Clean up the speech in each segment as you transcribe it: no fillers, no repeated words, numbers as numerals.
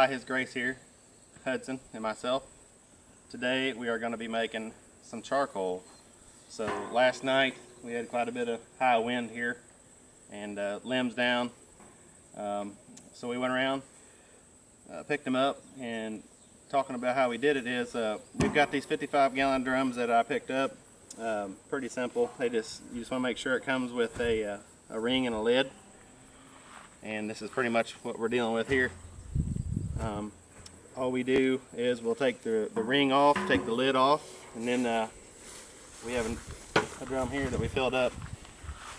by His grace here, Hudson and myself. Today we are going to be making some charcoal. So last night we had quite a bit of high wind here and limbs down. So we went around, picked them up, and talking about how we did it is we've got these 55-gallon drums that I picked up. Pretty simple. You just want to make sure it comes with a ring and a lid. And this is pretty much what we're dealing with here. All we do is we'll take the ring off, take the lid off, and then we have a drum here that we filled up.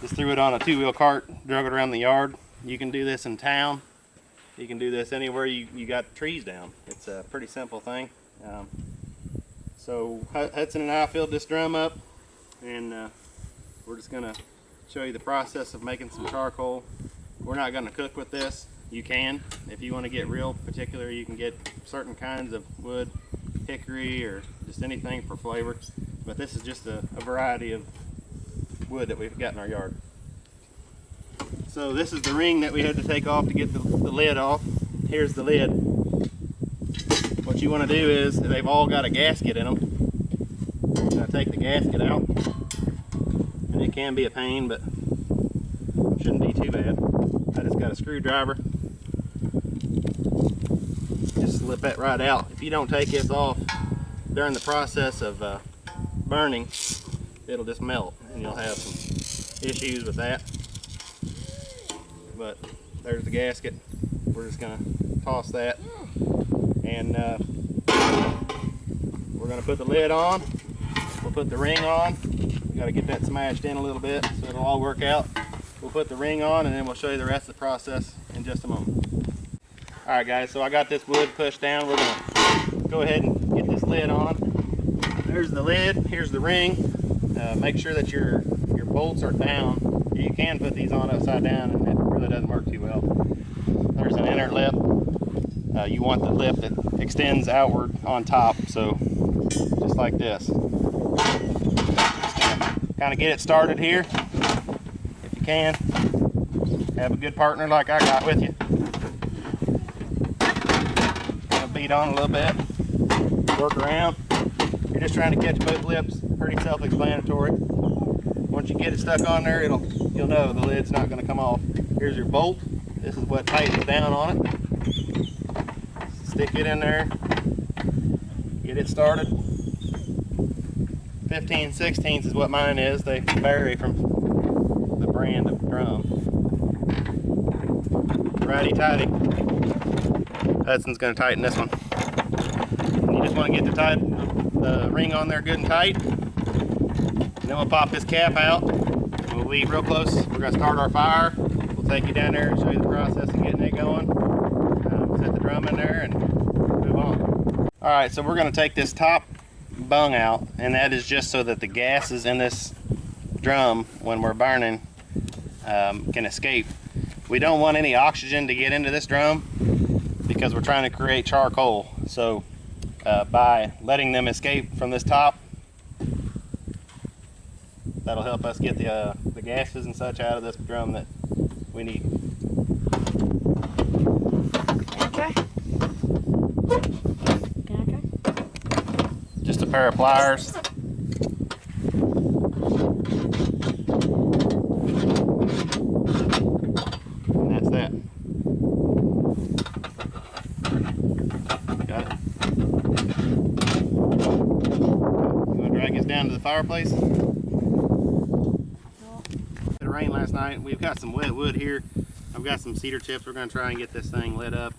Just threw it on a two-wheel cart, drug it around the yard. You can do this in town. You can do this anywhere you got trees down. It's a pretty simple thing. So Hudson and I filled this drum up, and we're just gonna show you the process of making some charcoal. We're not gonna cook with this. You can, if you want to get real particular, you can get certain kinds of wood, hickory, or just anything for flavor. But this is just a variety of wood that we've got in our yard. So this is the ring that we had to take off to get the lid off. Here's the lid. What you want to do is, they've all got a gasket in them. You're going to take the gasket out. And it can be a pain, but shouldn't be too bad. I just got a screwdriver. Just slip that right out. If you don't take this off during the process of burning, it'll just melt and you'll have some issues with that. But there's the gasket. We're just gonna toss that, and we're gonna put the lid on. We'll put the ring on. We gotta get that smashed in a little bit so it'll all work out. We'll put the ring on, and then we'll show you the rest of the process in just a moment. All right, guys, so I got this wood pushed down. We're gonna go ahead and get this lid on. There's the lid, here's the ring. Make sure that your bolts are down. You can put these on upside down, and it really doesn't work too well. There's an inner lip. You want the lip that extends outward on top, so just like this. Kind of get it started here. If you can, have a good partner like I got with you. Kind of beat on a little bit, work around. You're just trying to catch both lips. Pretty self-explanatory. Once you get it stuck on there, you'll know the lid's not going to come off. Here's your bolt. This is what tightens down on it. Stick it in there. Get it started. 15/16 is what mine is. They vary from the brand of drum. Righty-tighty. Hudson's going to tighten this one. And you just want to get the ring on there good and tight. And then we'll pop this cap out. We'll leave real close. We're going to start our fire. We'll take you down there and show you the process of getting it going. Set the drum in there and move on. Alright, so we're going to take this top bung out, and that is just so that the gases in this drum, when we're burning, can escape. We don't want any oxygen to get into this drum because we're trying to create charcoal. So by letting them escape from this top, that'll help us get the gases and such out of this drum that we need. Okay. Can I try? Just a pair of pliers. And that's that. Got it. You want to drag this down to the fireplace? It rained last night. We've got some wet wood here. I've got some cedar chips. We're going to try and get this thing lit up.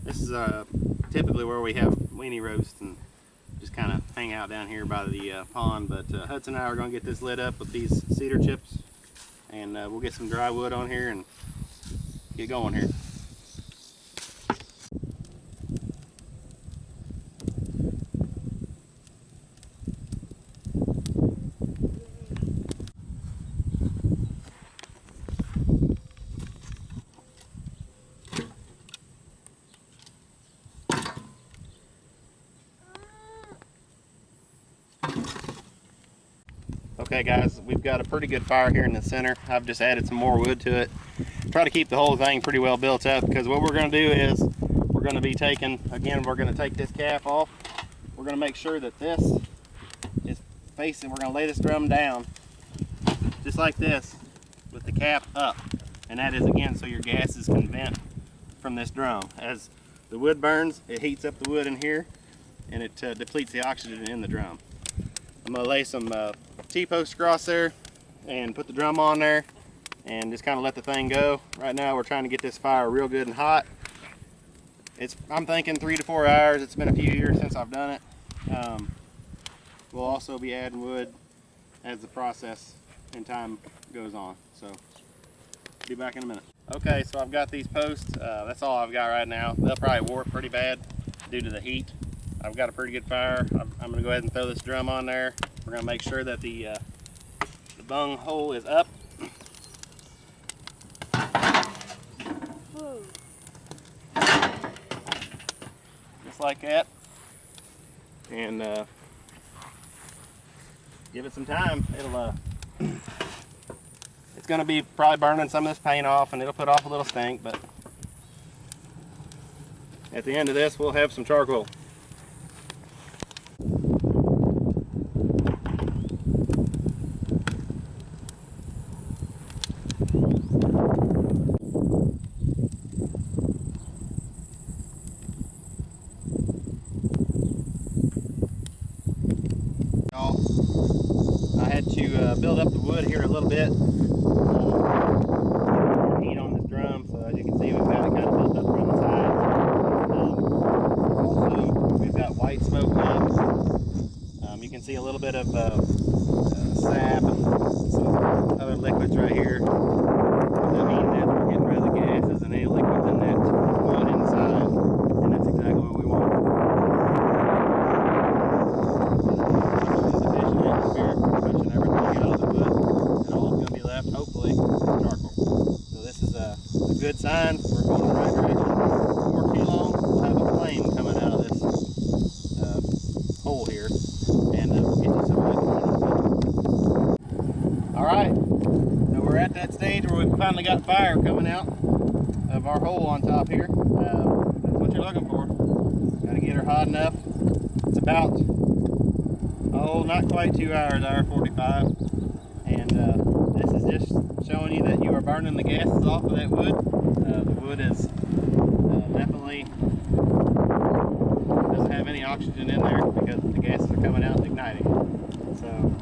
This is typically where we have weenie roast and just kind of hang out down here by the pond. But Hudson and I are going to get this lit up with these cedar chips, and we'll get some dry wood on here and get going here. Okay guys, we've got a pretty good fire here in the center. I've just added some more wood to it. Try to keep the whole thing pretty well built up, because what we're going to do is we're going to be taking, again, we're going to take this cap off. We're going to make sure that this is facing, we're going to lay this drum down just like this with the cap up. And that is, again, so your gases can vent from this drum. As the wood burns, it heats up the wood in here and it depletes the oxygen in the drum. I'm going to lay some T-posts across there and put the drum on there and just kind of let the thing go. Right now we're trying to get this fire real good and hot. I'm thinking 3 to 4 hours. It's been a few years since I've done it. We'll also be adding wood as the process and time goes on. So, be back in a minute. Okay, so I've got these posts. That's all I've got right now. They'll probably warp pretty bad due to the heat. I've got a pretty good fire. I'm going to go ahead and throw this drum on there. We're going to make sure that the bung hole is up. Just like that. And give it some time. It'll it's going to be probably burning some of this paint off and it'll put off a little stink, but at the end of this we'll have some charcoal. I had to build up the wood here a little bit. Heat on this drum, so as you can see, we've got it kind of built up from the side. Also, we've got white smoke now. You can see a little bit of sap and some other liquids right here. That means that we're getting rid of the gases and any liquids in that wood inside, and that's exactly what we want. Hopefully charcoal. So this is a good sign. We're going in the right direction. Before too long, we'll have a flame coming out of this hole here, and we'll get you some of that. Alright, so we're at that stage where we've finally got fire coming out of our hole on top here. That's what you're looking for. Got to get her hot enough. It's about, not quite 2 hours, hour 45. And this is just showing you that you are burning the gases off of that wood. The wood is definitely doesn't have any oxygen in there because the gases are coming out and igniting. So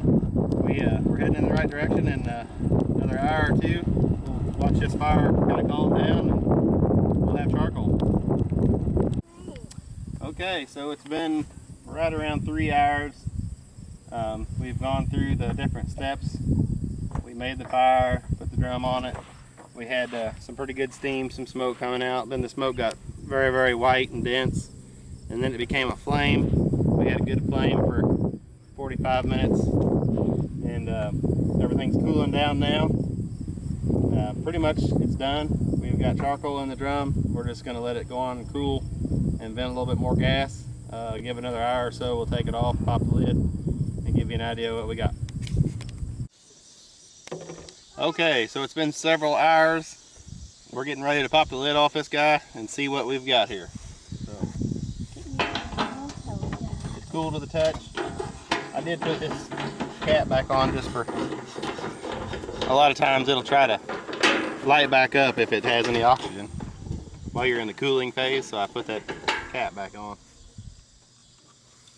we're heading in the right direction. In another hour or two, we'll watch this fire kind of calm down and we'll have charcoal. Okay, so it's been right around 3 hours. We've gone through the different steps. We made the fire, put the drum on it. We had some pretty good steam, some smoke coming out. Then the smoke got very, very white and dense. And then it became a flame. We had a good flame for 45 minutes. And everything's cooling down now. Pretty much it's done. We've got charcoal in the drum. We're just going to let it go on and cool and vent a little bit more gas. Give it another hour or so. We'll take it off, pop the lid, and give you an idea of what we got. Okay, so it's been several hours. We're getting ready to pop the lid off this guy and see what we've got here. So, it's cool to the touch. I did put this cap back on just for, a lot of times it'll try to light back up if it has any oxygen while you're in the cooling phase, so I put that cap back on.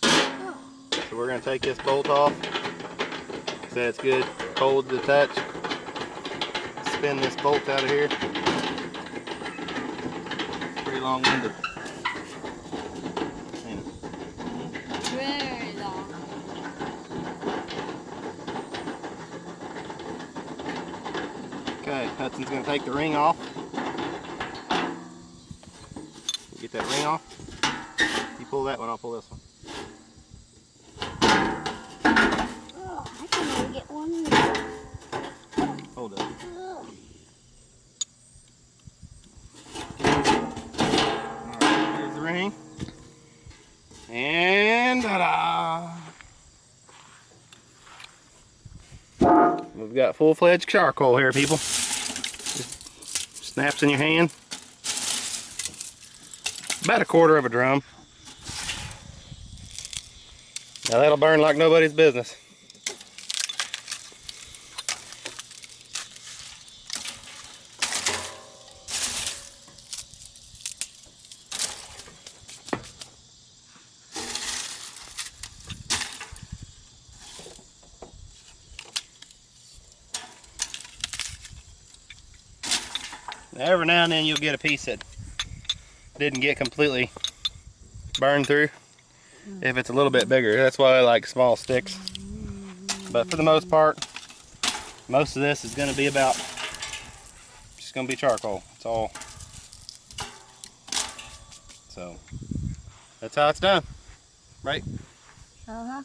So we're going to take this bolt off. So it's good, cold to the touch. Spin this bolt out of here. It's pretty long-winded. Very long. Okay, Hudson's going to take the ring off. Get that ring off. You pull that one, I'll pull this one. Oh, I can only get one. Hold up. Alright, here's the ring. And ta-da! We've got full-fledged charcoal here, people. Just snaps in your hand. About a quarter of a drum. Now that'll burn like nobody's business. Now, every now and then you'll get a piece that didn't get completely burned through. If it's a little bit bigger, that's why I like small sticks. But for the most part, most of this is going to be about just going to be charcoal. It's all. So that's how it's done, right? Uh-huh.